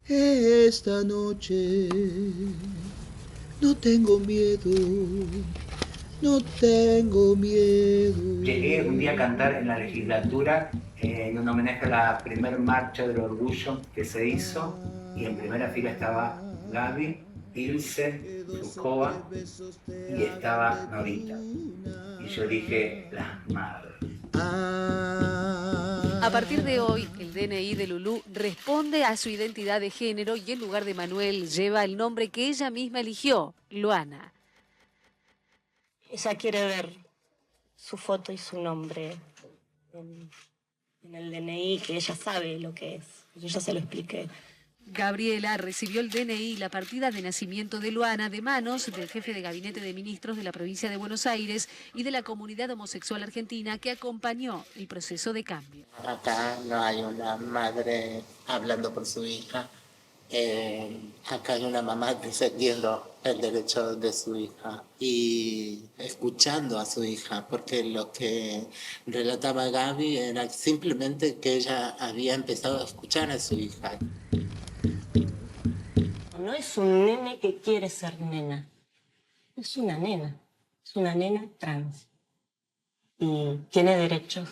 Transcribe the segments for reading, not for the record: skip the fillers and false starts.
Esta noche no tengo miedo, no tengo Llegué un día a miedo. cantar en la legislatura en un homenaje a la primer marcha del orgullo que se hizo y en primera fila estaba Gaby, Ilse, Rucova y estaba Norita. Y yo dije, las madres. A partir de hoy, el DNI de Lulú responde a su identidad de género y en lugar de Manuel lleva el nombre que ella misma eligió, Luana. Ella quiere ver su foto y su nombre en, en el DNI, que ella sabe lo que es. Yo ya se lo expliqué. Gabriela recibió el DNI y la partida de nacimiento de Luana de manos del jefe de gabinete de ministros de la provincia de Buenos Aires y de la comunidad homosexual argentina que acompañó el proceso de cambio. Acá no hay una madre hablando por su hija. Acá hay una mamá defendiendo el derecho de su hija y escuchando a su hija, porque lo que relataba Gaby era simplemente que ella había empezado a escuchar a su hija. No es un nene que quiere ser nena, es una nena trans. Y tiene derechos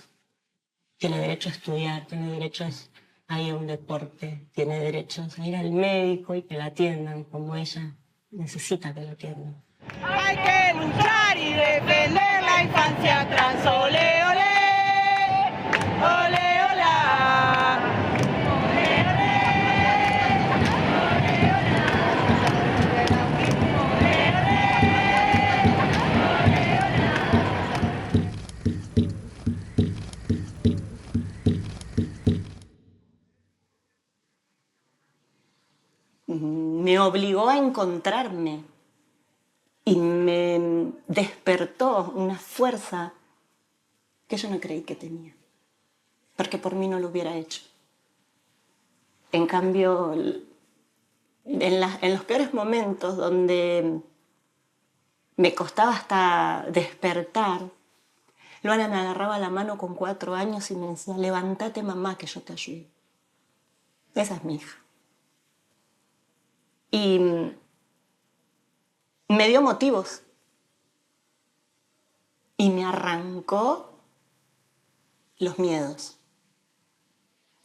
a estudiar, tiene derechos a ir a un deporte, tiene derechos a ir al médico y que la atiendan como ella necesita que la atiendan. Hay que luchar y defender la infancia trans. Ole, ole, ole, hola. Me obligó a encontrarme y me despertó una fuerza que yo no creí que tenía, porque por mí no lo hubiera hecho. En cambio, en los peores momentos donde me costaba hasta despertar, Luana me agarraba la mano con 4 años y me decía, levántate mamá que yo te ayudo. Esa es mi hija. Y me dio motivos y me arrancó los miedos.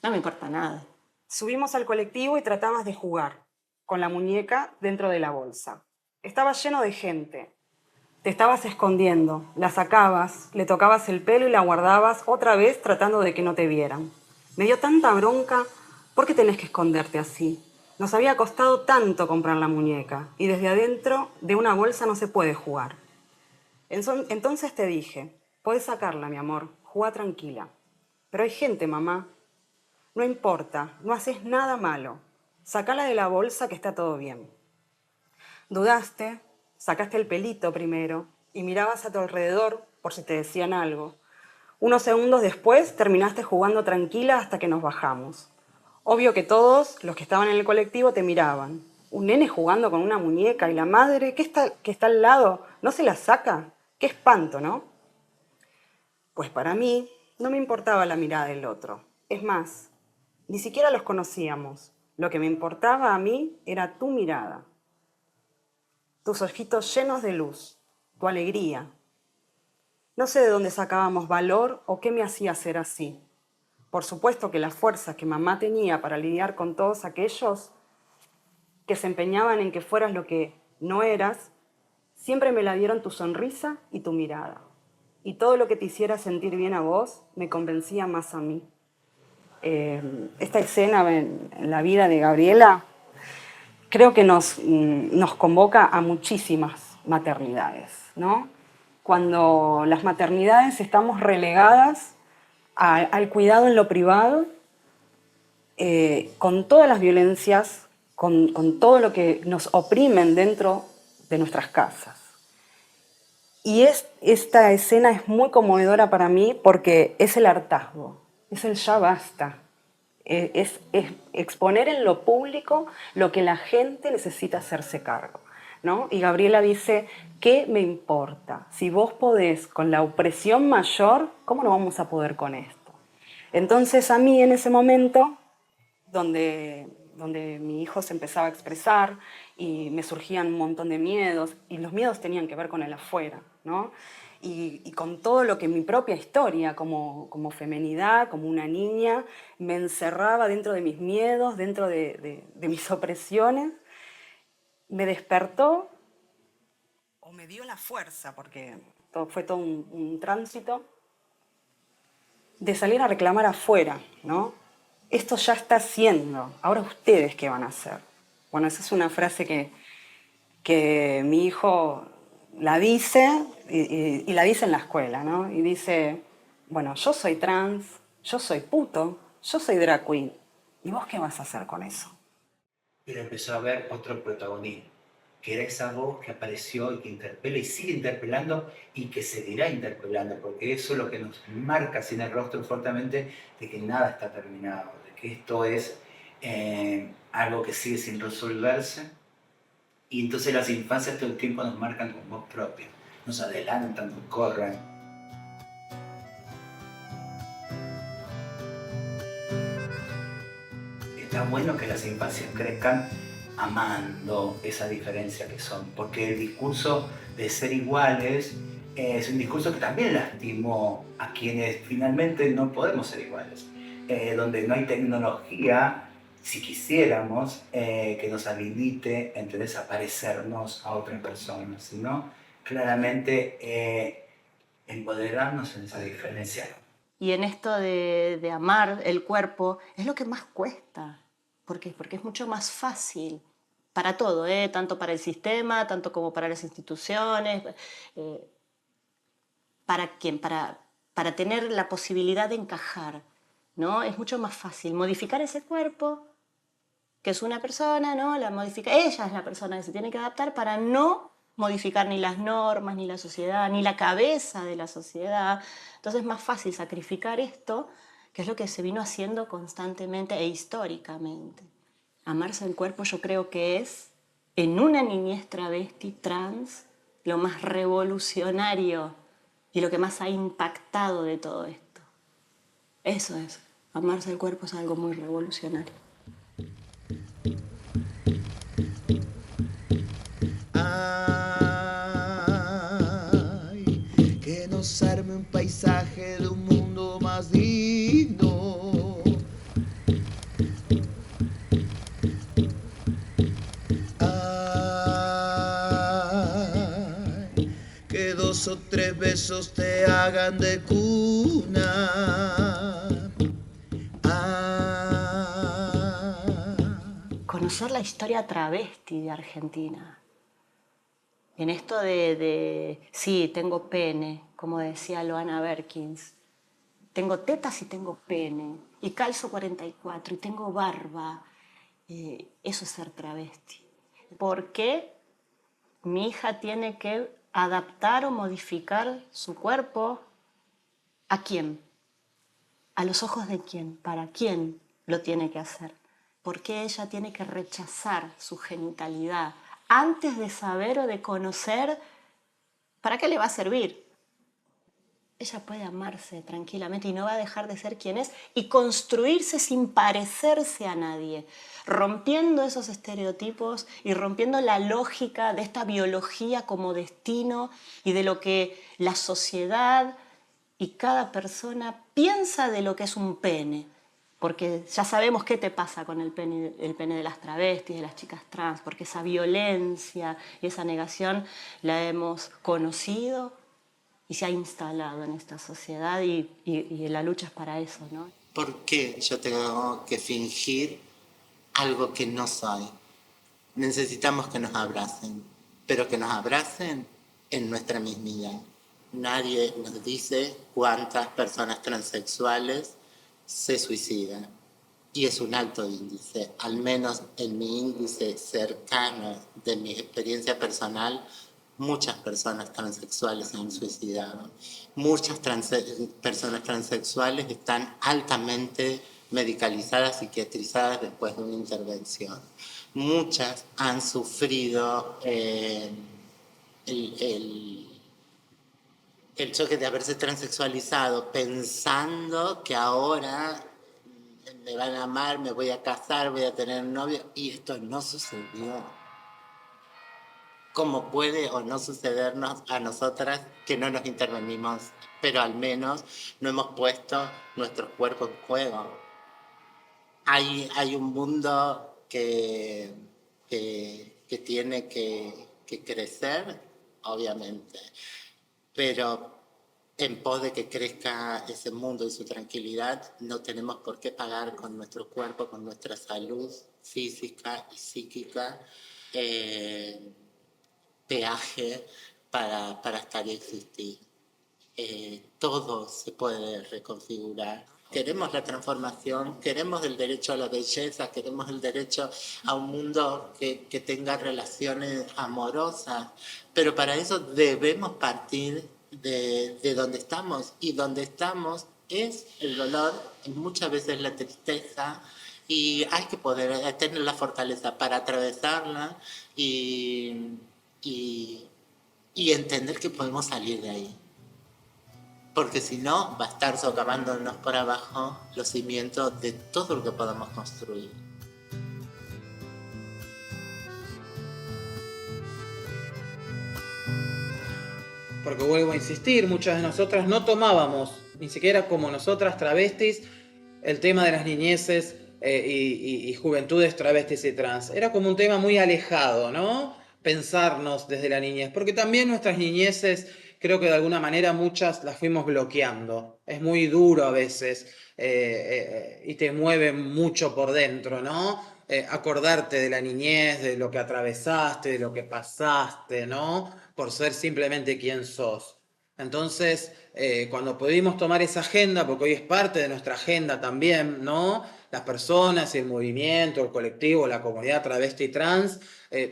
No me importa nada. Subimos al colectivo y tratamos de jugar, con la muñeca dentro de la bolsa. Estaba lleno de gente. Te estabas escondiendo, la sacabas, le tocabas el pelo y la guardabas otra vez tratando de que no te vieran. Me dio tanta bronca, ¿por qué tenés que esconderte así? Nos había costado tanto comprar la muñeca y desde adentro de una bolsa no se puede jugar. Entonces te dije, podés sacarla, mi amor, jugá tranquila. Pero hay gente, mamá. No importa, no haces nada malo. Sacala de la bolsa que está todo bien. Dudaste, sacaste el pelito primero y mirabas a tu alrededor por si te decían algo. Unos segundos después terminaste jugando tranquila hasta que nos bajamos. Obvio que todos los que estaban en el colectivo te miraban. Un nene jugando con una muñeca y la madre que está al lado, ¿no se la saca? Qué espanto, ¿no? Pues para mí no me importaba la mirada del otro. Es más, ni siquiera los conocíamos. Lo que me importaba a mí era tu mirada. Tus ojitos llenos de luz, tu alegría. No sé de dónde sacábamos valor o qué me hacía ser así. Por supuesto que la fuerza que mamá tenía para lidiar con todos aquellos que se empeñaban en que fueras lo que no eras, siempre me la dieron tu sonrisa y tu mirada. Y todo lo que te hiciera sentir bien a vos me convencía más a mí. Esta escena en la vida de Gabriela creo que nos convoca a muchísimas maternidades, ¿no? Cuando las maternidades estamos relegadas al cuidado en lo privado, con todas las violencias, con todo lo que nos oprimen dentro de nuestras casas. Y esta escena es muy conmovedora para mí porque es el hartazgo, es el ya basta. Es exponer en lo público lo que la gente necesita hacerse cargo, ¿no? Y Gabriela dice, ¿qué me importa? Si vos podés con la opresión mayor, ¿cómo no vamos a poder con esto? Entonces a mí en ese momento, donde donde mi hijo se empezaba a expresar y me surgían un montón de miedos, y los miedos tenían que ver con el afuera, ¿no? Y con todo lo que mi propia historia como femenidad, como una niña, me encerraba dentro de mis miedos, dentro de mis opresiones, me despertó o me dio la fuerza, porque fue todo un tránsito, de salir a reclamar afuera, ¿no? Esto ya está haciendo, ahora ustedes qué van a hacer. Bueno, esa es una frase que mi hijo la dice y la dice en la escuela, ¿no? Y dice, bueno, yo soy trans, yo soy puto, yo soy drag queen. ¿Y vos qué vas a hacer con eso? Pero empezó a haber otro protagonismo, que era esa voz que apareció y que interpela y sigue interpelando y que seguirá interpelando, porque eso es lo que nos marca así en el rostro fuertemente de que nada está terminado, de que esto es algo que sigue sin resolverse. Y entonces las infancias todo el tiempo nos marcan con voz propia, nos adelantan, nos corren. Está bueno que las infancias crezcan amando esa diferencia que son, porque el discurso de ser iguales es un discurso que también lastimó a quienes finalmente no podemos ser iguales, donde no hay tecnología, si quisiéramos, que nos habilite entre desaparecernos a otras personas, sino claramente empoderarnos en esa diferencia. Y en esto de amar el cuerpo es lo que más cuesta. ¿Por qué? Porque es mucho más fácil para todo, tanto para el sistema, tanto como para las instituciones. ¿Para quién? Para tener la posibilidad de encajar, ¿no? Es mucho más fácil modificar ese cuerpo, que es una persona, ¿no? Ella es la persona que se tiene que adaptar para no modificar ni las normas, ni la sociedad, ni la cabeza de la sociedad. Entonces es más fácil sacrificar esto, que es lo que se vino haciendo constantemente e históricamente. Amarse el cuerpo yo creo que es, en una niñez travesti trans, lo más revolucionario y lo que más ha impactado de todo esto. Eso es, amarse el cuerpo es algo muy revolucionario. Ay, que nos arme un paisaje de un mundo más digno. Ay, que 2 o 3 besos te hagan de cuna. Conocer la historia travesti de Argentina. En esto sí, tengo pene, como decía Loana Berkins. Tengo tetas y tengo pene. Y calzo 44 y tengo barba. Eso es ser travesti. Porque mi hija tiene que adaptar o modificar su cuerpo. ¿A quién? ¿A los ojos de quién? ¿Para quién lo tiene que hacer? ¿Por qué ella tiene que rechazar su genitalidad antes de saber o de conocer para qué le va a servir? Ella puede amarse tranquilamente y no va a dejar de ser quien es y construirse sin parecerse a nadie, rompiendo esos estereotipos y rompiendo la lógica de esta biología como destino y de lo que la sociedad y cada persona piensa de lo que es un pene. Porque ya sabemos qué te pasa con el pene de las travestis, de las chicas trans, porque esa violencia y esa negación la hemos conocido y se ha instalado en esta sociedad y la lucha es para eso, ¿no? ¿Por qué yo tengo que fingir algo que no soy? Necesitamos que nos abracen, pero que nos abracen en nuestra mismidad. Nadie nos dice cuántas personas transexuales se suicidan. Y es un alto índice, al menos en mi índice cercano de mi experiencia personal, muchas personas transexuales se han suicidado. Muchas personas transexuales están altamente medicalizadas, psiquiatrizadas después de una intervención. Muchas han sufrido el choque de haberse transexualizado pensando que ahora me van a amar, me voy a casar, voy a tener un novio, y esto no sucedió. ¿Cómo puede o no sucedernos a nosotras que no nos intervenimos, pero al menos no hemos puesto nuestro cuerpo en juego? Hay un mundo que tiene que crecer, obviamente, pero en pos de que crezca ese mundo y su tranquilidad, no tenemos por qué pagar con nuestro cuerpo, con nuestra salud física y psíquica, peaje para estar y existir. Todo se puede reconfigurar. Queremos la transformación, queremos el derecho a la belleza, queremos el derecho a un mundo que tenga relaciones amorosas, pero para eso debemos partir de donde estamos, y donde estamos es el dolor, muchas veces la tristeza, y hay que poder tener la fortaleza para atravesarla y entender que podemos salir de ahí. Porque si no, va a estar socavándonos por abajo los cimientos de todo lo que podamos construir. Porque vuelvo a insistir, muchas de nosotras no tomábamos, ni siquiera como nosotras travestis, el tema de las niñeces y juventudes travestis y trans. Era como un tema muy alejado, ¿no? Pensarnos desde la niñez, porque también nuestras niñeces, creo que de alguna manera muchas las fuimos bloqueando. Es muy duro a veces y te mueve mucho por dentro, ¿no? Acordarte de la niñez, de lo que atravesaste, de lo que pasaste, ¿no? Por ser simplemente quien sos. Entonces, cuando pudimos tomar esa agenda, porque hoy es parte de nuestra agenda también, ¿no? Las personas, el movimiento, el colectivo, la comunidad travesti y trans,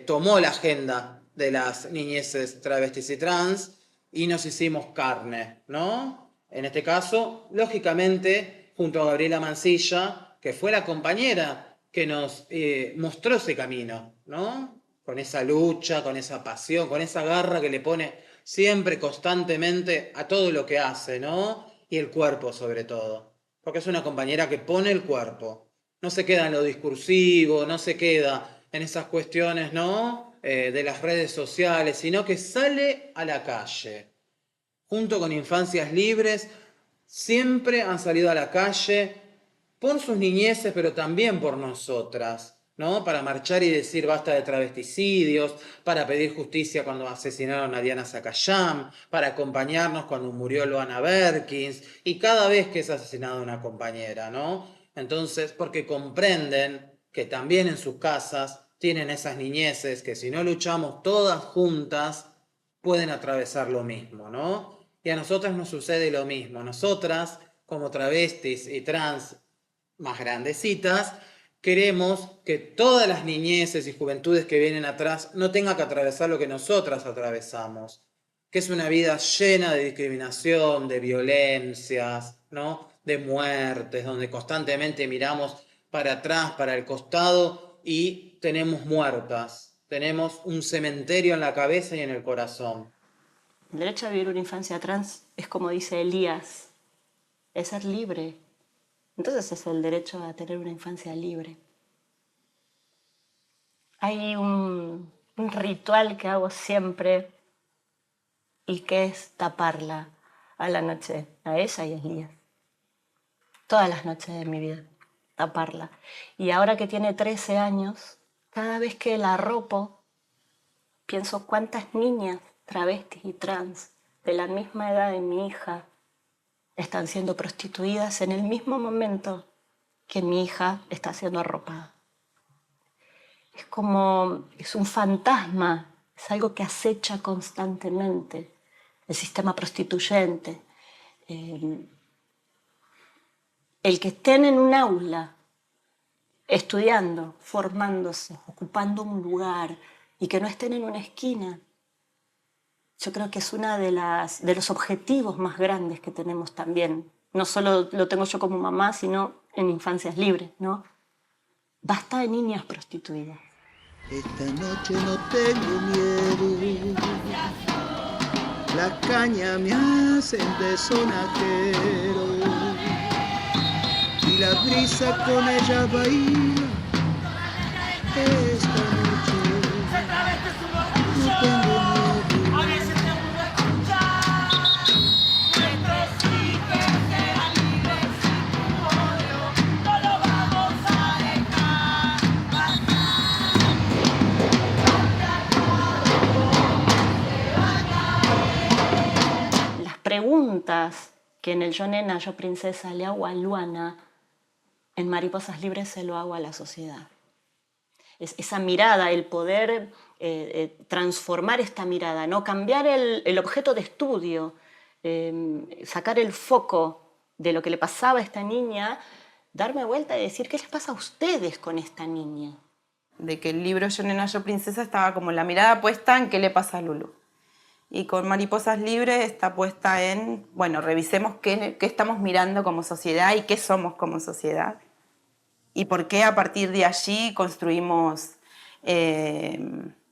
tomó la agenda de las niñeces travestis y trans y nos hicimos carne, ¿no? En este caso, lógicamente, junto a Gabriela Mancilla, que fue la compañera que nos mostró ese camino, ¿no? Con esa lucha, con esa pasión, con esa garra que le pone siempre, constantemente, a todo lo que hace, ¿no? Y el cuerpo, sobre todo. Porque es una compañera que pone el cuerpo. No se queda en lo discursivo, no se queda en esas cuestiones, ¿no? De las redes sociales, sino que sale a la calle. Junto con Infancias Libres, siempre han salido a la calle por sus niñeces, pero también por nosotras, ¿no? Para marchar y decir basta de travesticidios, para pedir justicia cuando asesinaron a Diana Zacayán, para acompañarnos cuando murió Loana Berkins, y cada vez que es asesinada una compañera, ¿no? Entonces, porque comprenden que también en sus casas tienen esas niñeces que si no luchamos todas juntas, pueden atravesar lo mismo, ¿no? Y a nosotras nos sucede lo mismo. Nosotras, como travestis y trans más grandecitas, queremos que todas las niñeces y juventudes que vienen atrás no tengan que atravesar lo que nosotras atravesamos, que es una vida llena de discriminación, de violencias, ¿no? De muertes, donde constantemente miramos para atrás, para el costado y tenemos muertas, tenemos un cementerio en la cabeza y en el corazón. El derecho a vivir una infancia trans es como dice Elías, es ser libre. Entonces es el derecho a tener una infancia libre. Hay un ritual que hago siempre y que es taparla a la noche, a ella y a Elías. Todas las noches de mi vida, taparla. Y ahora que tiene 13 años, cada vez que la arropo, pienso cuántas niñas travestis y trans de la misma edad de mi hija están siendo prostituidas en el mismo momento que mi hija está siendo arropada. Es un fantasma, es algo que acecha constantemente el sistema prostituyente. El que estén en un aula estudiando, formándose, ocupando un lugar y que no estén en una esquina, yo creo que es uno de los objetivos más grandes que tenemos también. No solo lo tengo yo como mamá, sino en Infancias Libres, ¿no? Basta de niñas prostituidas. Esta noche no tengo miedo, la caña me hacen de sonajero y la la brisa con ella baila. Esta noche no tengo miedo. A veces te vuelvo a escuchar. Nuestros hijos serán libres sin tu odio. No lo vamos a dejar pasar. Las preguntas que en el Yo Nena, Yo Princesa le hago a Luana, en Mariposas Libres se lo hago a la sociedad. Esa mirada, el poder transformar esta mirada, ¿no? Cambiar el objeto de estudio, sacar el foco de lo que le pasaba a esta niña, darme vuelta y decir, ¿qué les pasa a ustedes con esta niña? De que el libro Yo Nena, Yo Princesa estaba como la mirada puesta en qué le pasa a Lulu. Y con Mariposas Libres está puesta en, bueno, revisemos qué estamos mirando como sociedad y qué somos como sociedad. Y por qué a partir de allí construimos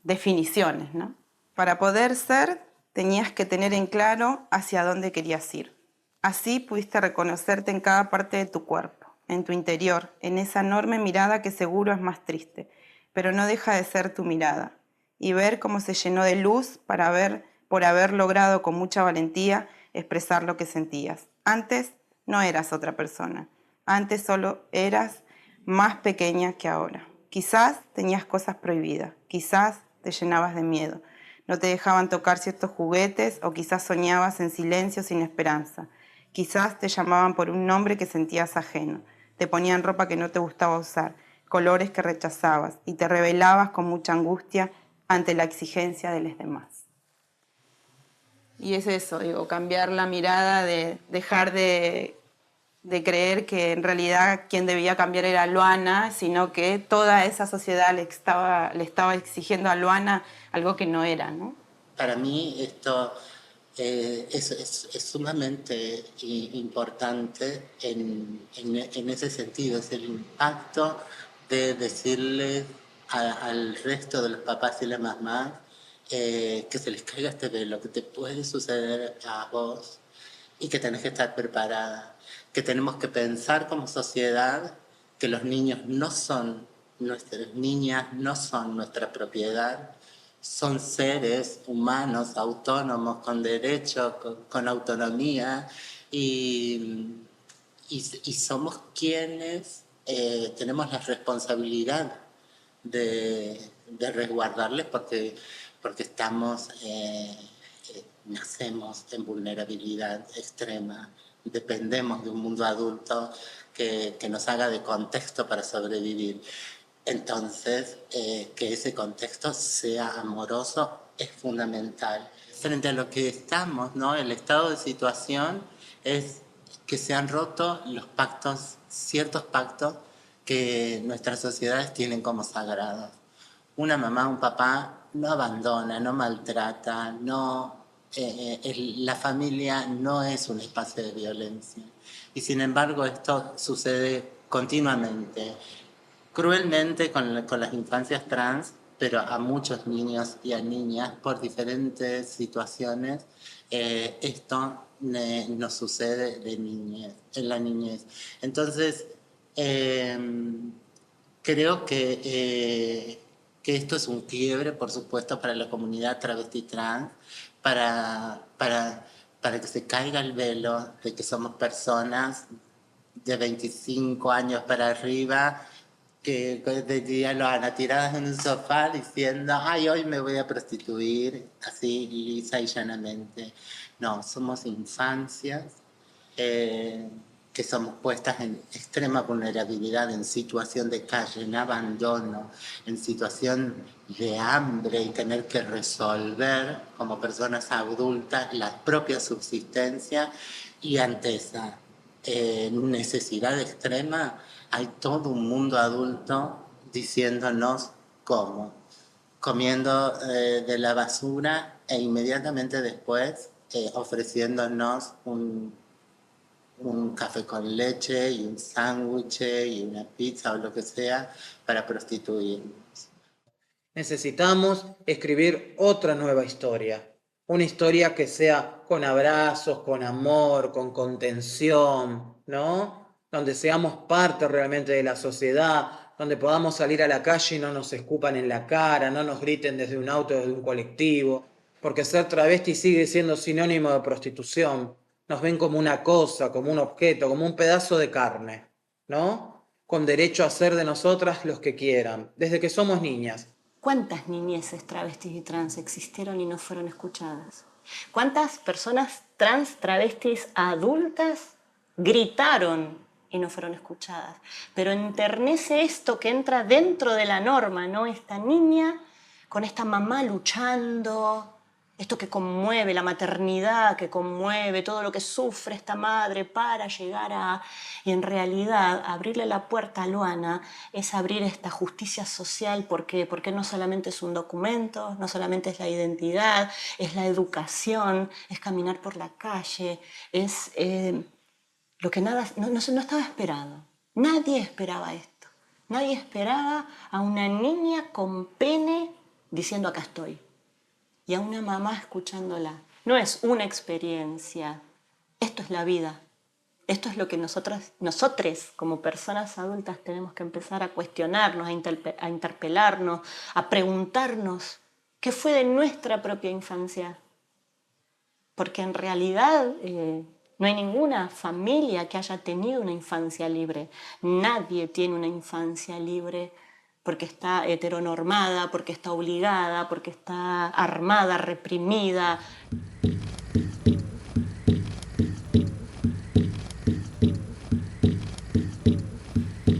definiciones, ¿no? Para poder ser, tenías que tener en claro hacia dónde querías ir. Así pudiste reconocerte en cada parte de tu cuerpo, en tu interior, en esa enorme mirada que seguro es más triste, pero no deja de ser tu mirada. Y ver cómo se llenó de luz por haber logrado con mucha valentía expresar lo que sentías. Antes no eras otra persona. Antes solo eras más pequeña que ahora. Quizás tenías cosas prohibidas, quizás te llenabas de miedo, no te dejaban tocar ciertos juguetes o quizás soñabas en silencio sin esperanza. Quizás te llamaban por un nombre que sentías ajeno, te ponían ropa que no te gustaba usar, colores que rechazabas y te rebelabas con mucha angustia ante la exigencia de los demás. Y es eso, digo, cambiar la mirada, de dejar de creer que en realidad quien debía cambiar era Luana, sino que toda esa sociedad le estaba exigiendo a Luana algo que no era, ¿no? Para mí esto es sumamente importante en ese sentido, es el impacto de decirle al resto de los papás y las mamás que se les caiga este velo, que te puede suceder a vos y que tenés que estar preparada, que tenemos que pensar como sociedad que los niños no son nuestras niñas, no son nuestra propiedad, son seres humanos, autónomos, con derechos, con autonomía y somos quienes tenemos la responsabilidad de resguardarles porque estamos, nacemos en vulnerabilidad extrema. Dependemos de un mundo adulto que nos haga de contexto para sobrevivir. Entonces, que ese contexto sea amoroso es fundamental. Frente a lo que estamos, ¿no? El estado de situación es que se han roto los pactos, ciertos pactos que nuestras sociedades tienen como sagrados. Una mamá, un papá no abandona, no maltrata, la familia no es un espacio de violencia. Y sin embargo esto sucede continuamente, cruelmente con las infancias trans, pero a muchos niños y a niñas por diferentes situaciones. Esto nos sucede en la niñez. Entonces, creo que esto es un quiebre, por supuesto, para la comunidad travesti trans, para que se caiga el velo de que somos personas de 25 años para arriba que ya lo han tiradas en un sofá diciendo, ay, hoy me voy a prostituir, así lisa y llanamente. No, somos infancias que somos puestas en extrema vulnerabilidad, en situación de calle, en abandono, en situación de hambre y tener que resolver como personas adultas la propia subsistencia, y ante esa necesidad extrema hay todo un mundo adulto diciéndonos cómo, comiendo de la basura e inmediatamente después ofreciéndonos un café con leche y un sándwich y una pizza o lo que sea para prostituirnos. Necesitamos escribir otra nueva historia, una historia que sea con abrazos, con amor, con contención, ¿no? donde seamos parte realmente de la sociedad, donde podamos salir a la calle y no nos escupan en la cara, no nos griten desde un auto, desde un colectivo, porque ser travesti sigue siendo sinónimo de prostitución. Nos ven como una cosa, como un objeto, como un pedazo de carne, ¿no? Con derecho a ser de nosotras los que quieran, desde que somos niñas. ¿Cuántas niñeces travestis y trans existieron y no fueron escuchadas? ¿Cuántas personas trans, travestis, adultas gritaron y no fueron escuchadas? Pero enternece esto que entra dentro de la norma, ¿no? Esta niña con esta mamá luchando, esto que conmueve, la maternidad que conmueve, todo lo que sufre esta madre para llegar a... Y en realidad abrirle la puerta a Luana es abrir esta justicia social. ¿Por qué? Porque no solamente es un documento, no solamente es la identidad, es la educación, es caminar por la calle, es lo que nada, no estaba esperado. Nadie esperaba esto. Nadie esperaba a una niña con pene diciendo acá estoy. Y a una mamá escuchándola. No es una experiencia, esto es la vida. Esto es lo que nosotros como personas adultas tenemos que empezar a cuestionarnos, a interpelarnos, a preguntarnos qué fue de nuestra propia infancia. Porque en realidad no hay ninguna familia que haya tenido una infancia libre. Nadie tiene una infancia libre porque está heteronormada, porque está obligada, porque está armada, reprimida.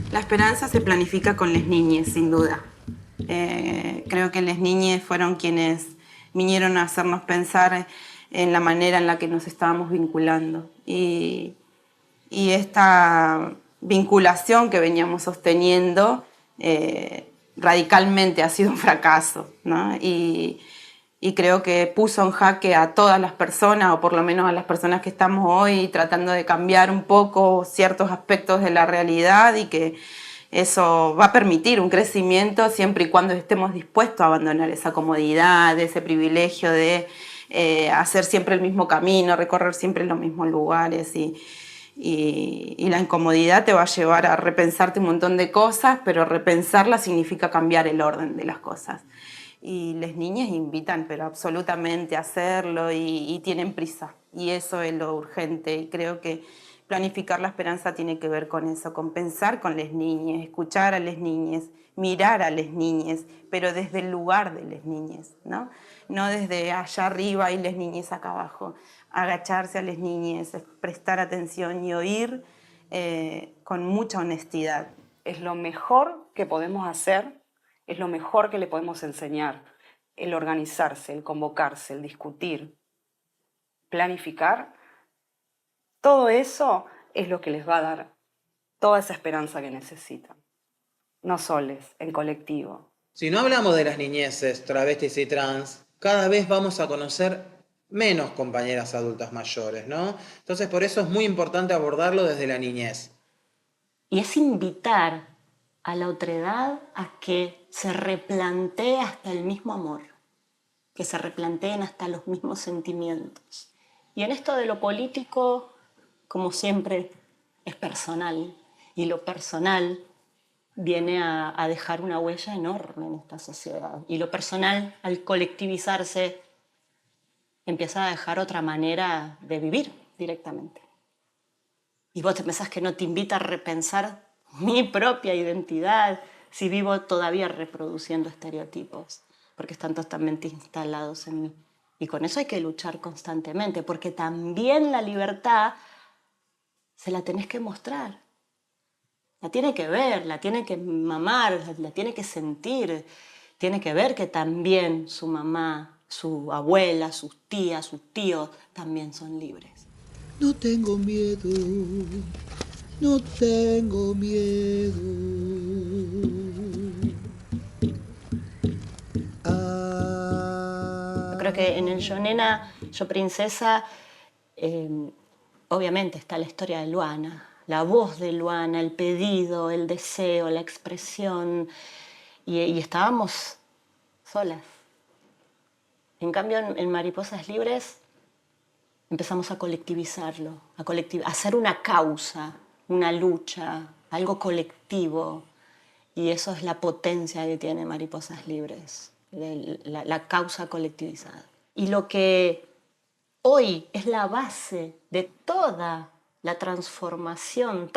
La esperanza se planifica con las niñas, sin duda. Creo que las niñas fueron quienes vinieron a hacernos pensar en la manera en la que nos estábamos vinculando. Y esta vinculación que veníamos sosteniendo radicalmente ha sido un fracaso, ¿no? Y creo que puso en jaque a todas las personas, o por lo menos a las personas que estamos hoy tratando de cambiar un poco ciertos aspectos de la realidad, y que eso va a permitir un crecimiento siempre y cuando estemos dispuestos a abandonar esa comodidad, ese privilegio de hacer siempre el mismo camino, recorrer siempre los mismos lugares, y la incomodidad te va a llevar a repensarte un montón de cosas, pero repensarlas significa cambiar el orden de las cosas. Y las niñas invitan, pero absolutamente a hacerlo, y tienen prisa. Y eso es lo urgente. Y creo que planificar la esperanza tiene que ver con eso, con pensar con las niñas, escuchar a las niñas, mirar a las niñas, pero desde el lugar de las niñas, ¿no? No desde allá arriba y las niñas acá abajo. Agacharse a las niñas, prestar atención y oír con mucha honestidad. Es lo mejor que podemos hacer, es lo mejor que le podemos enseñar. El organizarse, el convocarse, el discutir, planificar. Todo eso es lo que les va a dar toda esa esperanza que necesitan. No soles, en colectivo. Si no hablamos de las niñeces, travestis y trans, cada vez vamos a conocer menos compañeras adultas mayores, ¿no? Entonces, por eso es muy importante abordarlo desde la niñez. Y es invitar a la otredad a que se replantee hasta el mismo amor, que se replanteen hasta los mismos sentimientos. Y en esto de lo político, como siempre, es personal. Y lo personal viene a dejar una huella enorme en esta sociedad. Y lo personal, al colectivizarse, empieza a dejar otra manera de vivir directamente. Y vos te pensás que no te invita a repensar mi propia identidad si vivo todavía reproduciendo estereotipos, porque están totalmente instalados en mí. Y con eso hay que luchar constantemente, porque también la libertad se la tenés que mostrar. La tiene que ver, la tiene que mamar, la tiene que sentir. Tiene que ver que también su mamá, su abuela, sus tías, sus tíos también son libres. No tengo miedo, no tengo miedo. Yo creo que en el Yo Nena, Yo Princesa, obviamente está la historia de Luana, la voz de Luana, el pedido, el deseo, la expresión, y estábamos solas. En cambio, en Mariposas Libres empezamos a colectivizarlo, a hacer una causa, una lucha, algo colectivo. Y eso es la potencia que tiene Mariposas Libres, la causa colectivizada. Y lo que hoy es la base de toda la transformación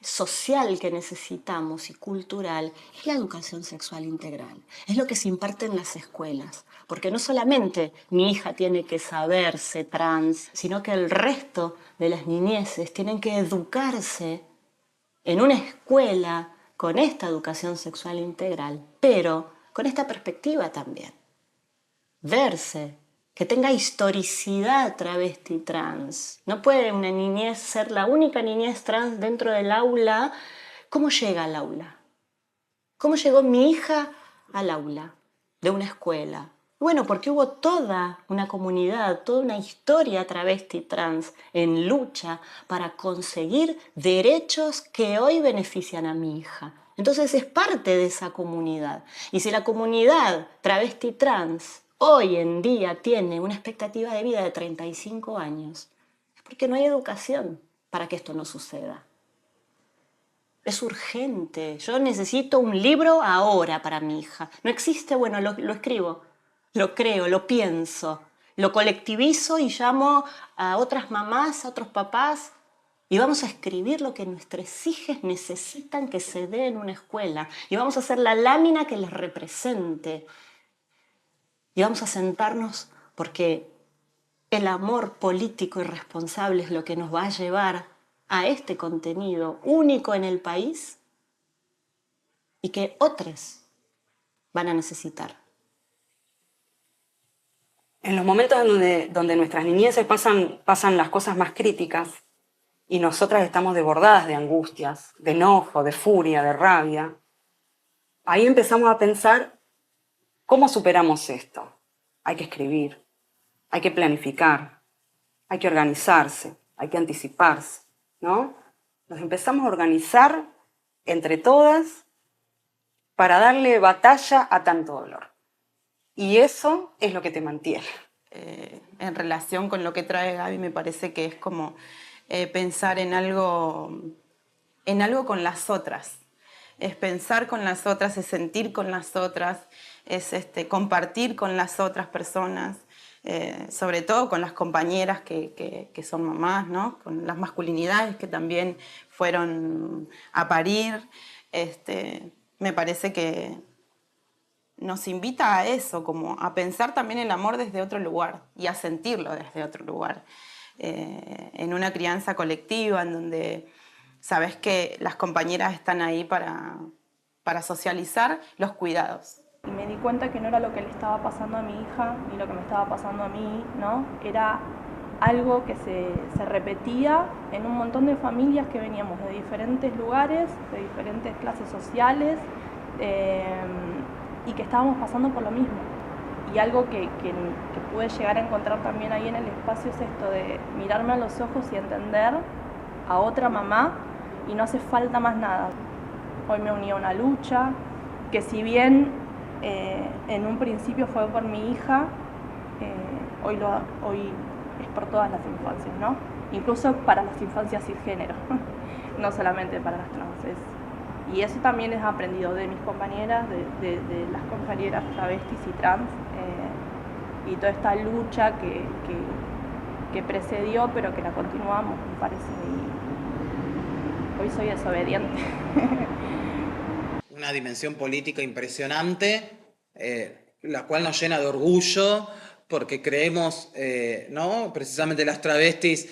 social que necesitamos y cultural, es la educación sexual integral. Es lo que se imparte en las escuelas. Porque no solamente mi hija tiene que saberse trans, sino que el resto de las niñeces tienen que educarse en una escuela con esta educación sexual integral, pero con esta perspectiva también. Verse, que tenga historicidad travesti trans. No puede una niñez ser la única niñez trans dentro del aula. ¿Cómo llega al aula? ¿Cómo llegó mi hija al aula de una escuela? Bueno, porque hubo toda una comunidad, toda una historia travesti trans en lucha para conseguir derechos que hoy benefician a mi hija. Entonces es parte de esa comunidad. Y si la comunidad travesti trans hoy en día tiene una expectativa de vida de 35 años, es porque no hay educación para que esto no suceda. Es urgente. Yo necesito un libro ahora para mi hija. No existe, bueno, lo escribo. Lo creo, lo pienso, lo colectivizo y llamo a otras mamás, a otros papás y vamos a escribir lo que nuestros hijos necesitan que se dé en una escuela y vamos a hacer la lámina que les represente y vamos a sentarnos porque el amor político y responsable es lo que nos va a llevar a este contenido único en el país y que otros van a necesitar. En los momentos donde nuestras niñeces pasan las cosas más críticas y nosotras estamos desbordadas de angustias, de enojo, de furia, de rabia, ahí empezamos a pensar cómo superamos esto. Hay que escribir, hay que planificar, hay que organizarse, hay que anticiparse, ¿no? Nos empezamos a organizar entre todas para darle batalla a tanto dolor. Y eso es lo que te mantiene. En relación con lo que trae Gaby, me parece que es como pensar en algo con las otras. Es pensar con las otras, es sentir con las otras, es compartir con las otras personas, sobre todo con las compañeras que son mamás, ¿no? Con las masculinidades que también fueron a parir. Me parece que nos invita a eso, como a pensar también el amor desde otro lugar y a sentirlo desde otro lugar. En una crianza colectiva en donde sabes que las compañeras están ahí para socializar los cuidados. Y me di cuenta que no era lo que le estaba pasando a mi hija ni lo que me estaba pasando a mí, ¿no? Era algo que se repetía en un montón de familias que veníamos de diferentes lugares, de diferentes clases sociales, y que estábamos pasando por lo mismo. Y algo que pude llegar a encontrar también ahí en el espacio es esto de mirarme a los ojos y entender a otra mamá y no hace falta más nada. Hoy me uní a una lucha que si bien en un principio fue por mi hija, hoy es por todas las infancias, ¿no? Incluso para las infancias cisgénero, no solamente para las trans. Y eso también es aprendido de mis compañeras, de las compañeras travestis y trans, y toda esta lucha que precedió, pero que la continuamos, me parece. Y hoy soy desobediente. Una dimensión política impresionante, la cual nos llena de orgullo, porque creemos, ¿no? Precisamente las travestis,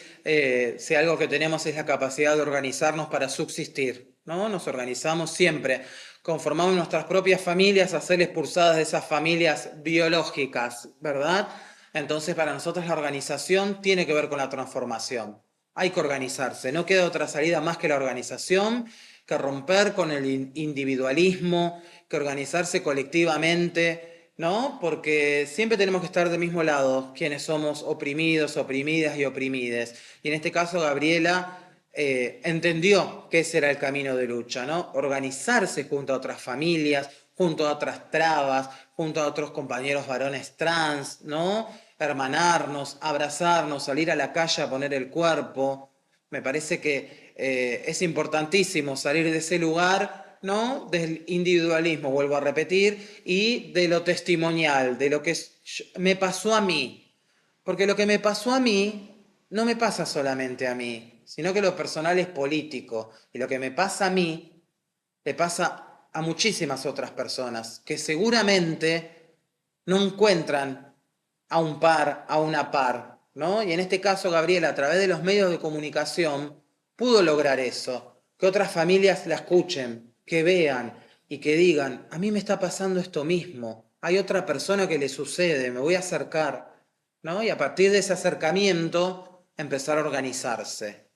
si algo que tenemos es la capacidad de organizarnos para subsistir, ¿no? Nos organizamos siempre, conformamos nuestras propias familias a ser expulsadas de esas familias biológicas, ¿verdad? Entonces para nosotros la organización tiene que ver con la transformación. Hay que organizarse, no queda otra salida más que la organización, que romper con el individualismo, que organizarse colectivamente, ¿no? Porque siempre tenemos que estar del mismo lado, quienes somos oprimidos, oprimidas y oprimides. Y en este caso Gabriela entendió que ese era el camino de lucha, ¿no? Organizarse junto a otras familias, junto a otras trabas, junto a otros compañeros varones trans, ¿no? Hermanarnos, abrazarnos, salir a la calle a poner el cuerpo, Me parece que es importantísimo salir de ese lugar, ¿no? Del individualismo, vuelvo a repetir, y de lo testimonial, de lo que me pasó a mí. Porque lo que me pasó a mí no me pasa solamente a mí, sino que lo personal es político. Y lo que me pasa a mí le pasa a muchísimas otras personas que seguramente no encuentran a un par, a una par, ¿no? Y en este caso, Gabriela, a través de los medios de comunicación, pudo lograr eso. Que otras familias la escuchen, que vean y que digan, a mí me está pasando esto mismo. Hay otra persona que le sucede, me voy a acercar, ¿no? Y a partir de ese acercamiento, empezar a organizarse.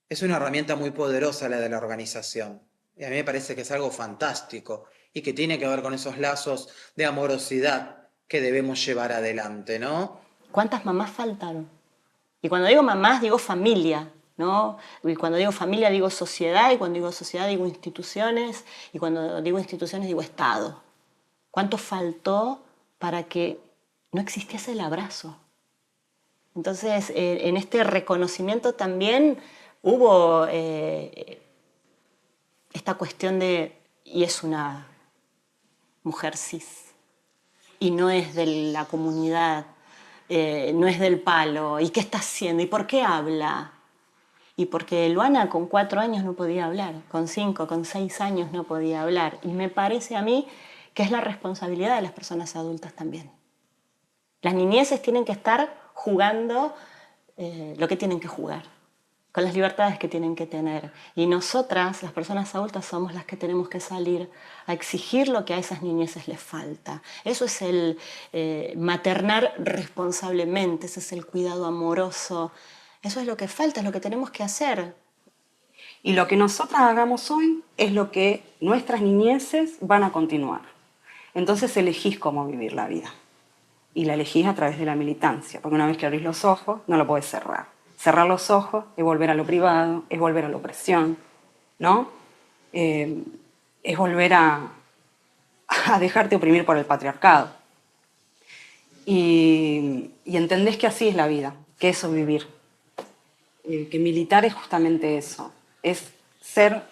Es una herramienta muy poderosa la de la organización. Y a mí me parece que es algo fantástico y que tiene que ver con esos lazos de amorosidad que debemos llevar adelante, ¿no? ¿Cuántas mamás faltaron? Y cuando digo mamás, digo familia, ¿no? Y cuando digo familia, digo sociedad, y cuando digo sociedad, digo instituciones, y cuando digo instituciones, digo Estado. ¿Cuánto faltó para que no existiese el abrazo? Entonces, en este reconocimiento también hubo esta cuestión de, y es una mujer cis, y no es de la comunidad, no es del palo, ¿y qué está haciendo? ¿Y por qué habla? Y porque Luana con 4 años no podía hablar, con 5, con 6 años no podía hablar. Y me parece a mí que es la responsabilidad de las personas adultas también. Las niñeces tienen que estar jugando lo que tienen que jugar, con las libertades que tienen que tener. Y nosotras, las personas adultas, somos las que tenemos que salir a exigir lo que a esas niñeces les falta. Eso es el maternar responsablemente, ese es el cuidado amoroso. Eso es lo que falta, es lo que tenemos que hacer. Y lo que nosotras hagamos hoy es lo que nuestras niñeces van a continuar. Entonces elegís cómo vivir la vida. Y la elegís a través de la militancia, porque una vez que abrís los ojos, no lo podés cerrar. Cerrar los ojos es volver a lo privado, es volver a la opresión, ¿no? Es volver a dejarte oprimir por el patriarcado. Y entendés que así es la vida, que eso es vivir. Que militar es justamente eso, es ser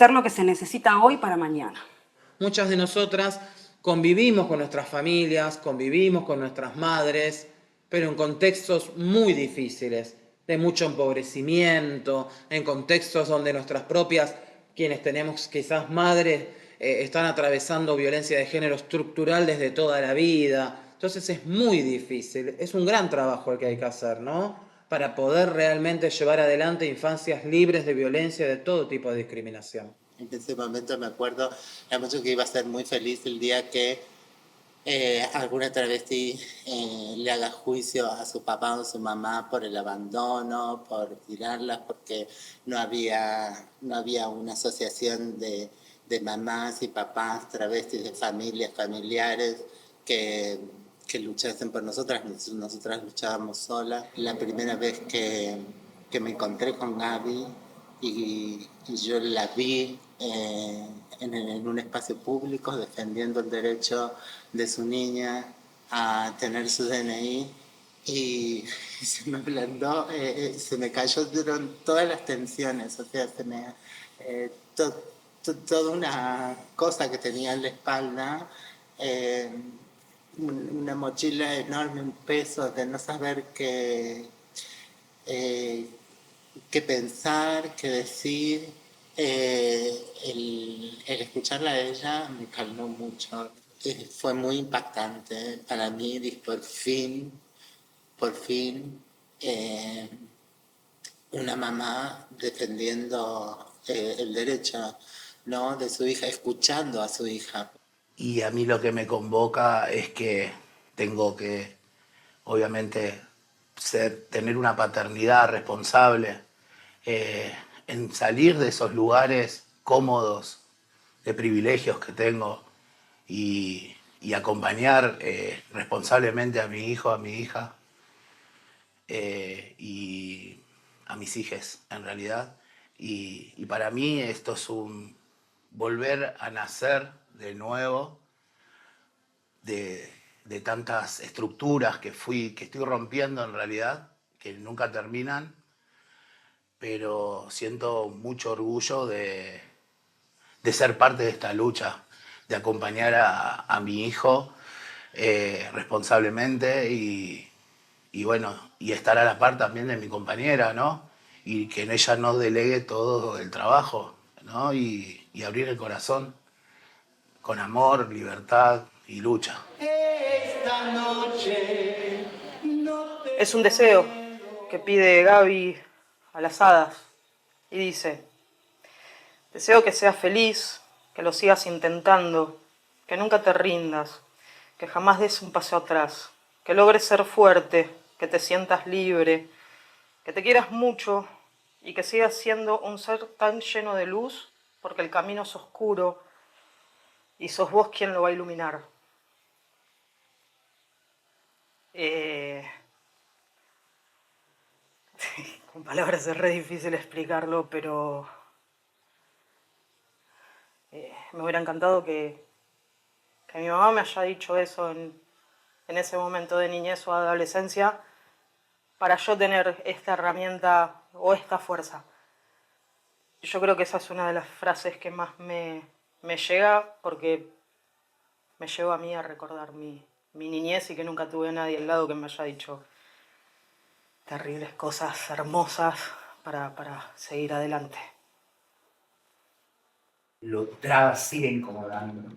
lo que se necesita hoy para mañana. Muchas de nosotras convivimos con nuestras familias, convivimos con nuestras madres, pero en contextos muy difíciles, de mucho empobrecimiento, en contextos donde nuestras propias, quienes tenemos quizás madres, están atravesando violencia de género estructural desde toda la vida. Entonces es muy difícil, es un gran trabajo el que hay que hacer, ¿no? Para poder realmente llevar adelante infancias libres de violencia, de todo tipo de discriminación. En ese momento me acuerdo mucho que iba a ser muy feliz el día que alguna travesti le haga juicio a su papá o su mamá por el abandono, por tirarlas, porque no había una asociación de mamás y papás travestis, de familias, familiares que luchasen por nosotras. Nosotras luchábamos solas. La primera vez que me encontré con Gaby y yo la vi en un espacio público defendiendo el derecho de su niña a tener su DNI, y se me ablandó, se me cayeron todas las tensiones, o sea, se me toda una cosa que tenía en la espalda, una mochila enorme, un peso de no saber qué pensar, qué decir. El escucharla a ella me calmó mucho. Fue muy impactante para mí, por fin, una mamá defendiendo el derecho, ¿no?, de su hija, escuchando a su hija. Y a mí lo que me convoca es que tengo que, obviamente, tener una paternidad responsable, en salir de esos lugares cómodos, de privilegios que tengo, y acompañar responsablemente a mi hijo, a mi hija, y a mis hijes, en realidad. Y para mí esto es un volver a nacer de nuevo de tantas estructuras que estoy rompiendo en realidad, que nunca terminan, pero siento mucho orgullo de ser parte de esta lucha, de acompañar a mi hijo responsablemente y bueno, y estar a la par también de mi compañera, ¿no? Y que en ella no delegue todo el trabajo, ¿no? Y abrir el corazón con amor, libertad y lucha. Esta noche Es un deseo que pide Gaby a las hadas y dice: deseo que seas feliz, que lo sigas intentando, que nunca te rindas, que jamás des un paso atrás, que logres ser fuerte, que te sientas libre, que te quieras mucho y que sigas siendo un ser tan lleno de luz, porque el camino es oscuro y sos vos quien lo va a iluminar. Con palabras es re difícil explicarlo, pero me hubiera encantado que mi mamá me haya dicho eso en ese momento de niñez o adolescencia, para yo tener esta herramienta o esta fuerza. Yo creo que esa es una de las frases que más me llega, porque me lleva a mí a recordar mi niñez y que nunca tuve a nadie al lado que me haya dicho terribles cosas hermosas para seguir adelante. Lo traba sigue incomodando.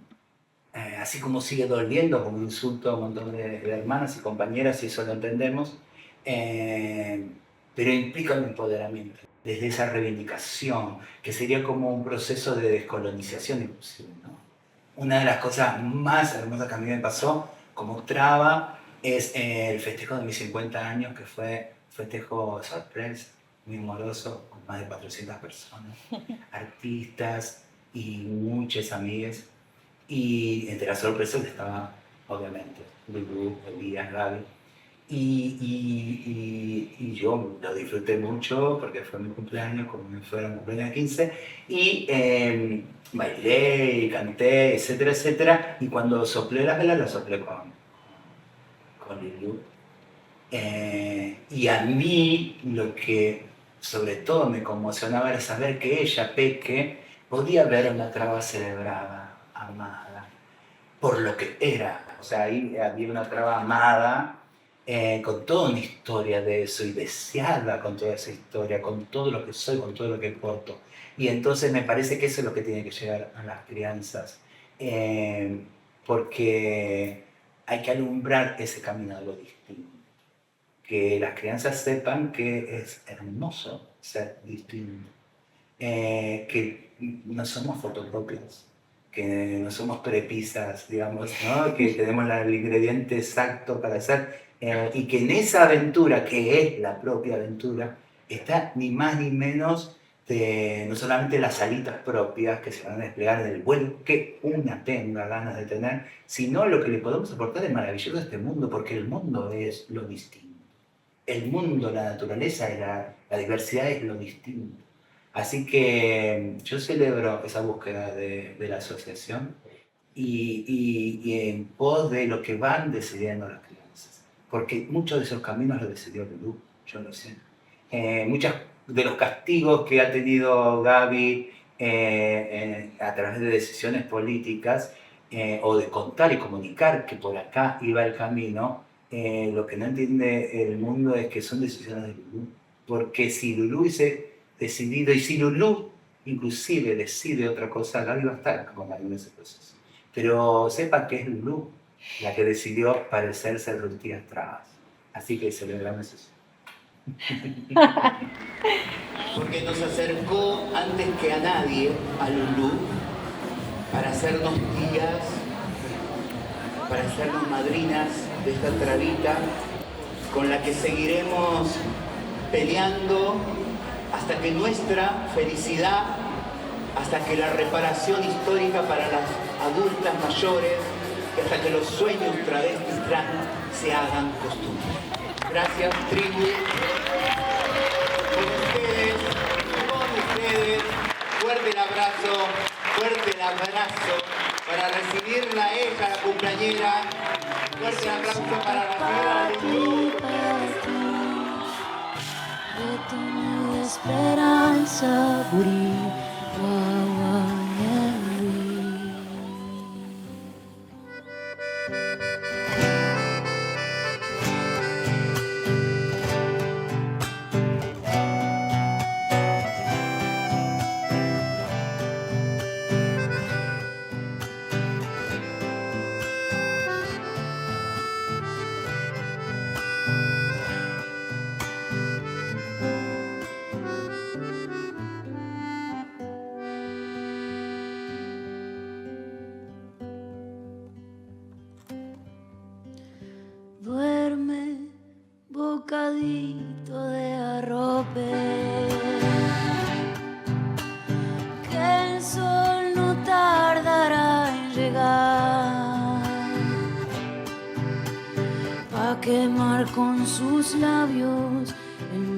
Así como sigue doliendo como insulto a un montón de hermanas y compañeras, y eso lo entendemos, pero implica un empoderamiento, desde esa reivindicación, que sería como un proceso de descolonización inclusive, ¿no? Una de las cosas más hermosas que a mí me pasó como traba es el festejo de mis 50 años, que fue un festejo sorpresa, muy amoroso, con más de 400 personas, artistas y muchas amigas. Y entre las sorpresas estaba, obviamente, Lulú, Elías, Gaby. Y yo lo disfruté mucho porque fue mi cumpleaños, como si fuera un cumpleaños de 15. Y bailé y canté, etcétera, etcétera. Y cuando soplé las velas, las soplé con Lulú. Y a mí lo que sobre todo me conmocionaba era saber que ella, Peque, podía ver una traba celebrada, amada, por lo que era. O sea, ahí había una traba amada, con toda una historia de eso y deseada con toda esa historia, con todo lo que soy, con todo lo que porto. Y entonces me parece que eso es lo que tiene que llegar a las crianzas, porque hay que alumbrar ese camino de lo distinto. Que las crianzas sepan que es hermoso ser distinto, que no somos fotocopias, que no somos prepisas, digamos, ¿no? Que tenemos el ingrediente exacto para hacer, y que en esa aventura, que es la propia aventura, está ni más ni menos de no solamente las alitas propias que se van a desplegar en el vuelo que una tenga ganas de tener, sino lo que le podemos aportar es maravilloso a este mundo, porque el mundo es lo distinto. El mundo, la naturaleza y la diversidad es lo distinto. Así que yo celebro esa búsqueda de la asociación y en pos de lo que van decidiendo las crianzas. Porque muchos de esos caminos los decidió Lulú, yo lo sé. Muchos de los castigos que ha tenido Gaby a través de decisiones políticas, o de contar y comunicar que por acá iba el camino, lo que no entiende el mundo es que son decisiones de Lulú. Porque si Lulú hubiese decidido, y si Lulú inclusive decide otra cosa, Gaby va a estar con Gaby en ese proceso. Pero sepa que es Lulú la que decidió parecerse a Rutillas Trabas. Así que celebramos eso. Porque nos acercó antes que a nadie a Lulú para hacernos tías, para hacernos madrinas de esta trabita con la que seguiremos peleando hasta que nuestra felicidad, hasta que la reparación histórica para las adultas mayores, hasta que los sueños travestis trans se hagan costumbre. Gracias, tribu. Con ustedes, fuerte el abrazo para recibirla a ella, la cumpleañera. Fuerte el aplauso para la señora Lulú. tengo esperanza, Buri, duerme bocadito de arrope, que el sol no tardará en llegar, pa' quemar con sus labios el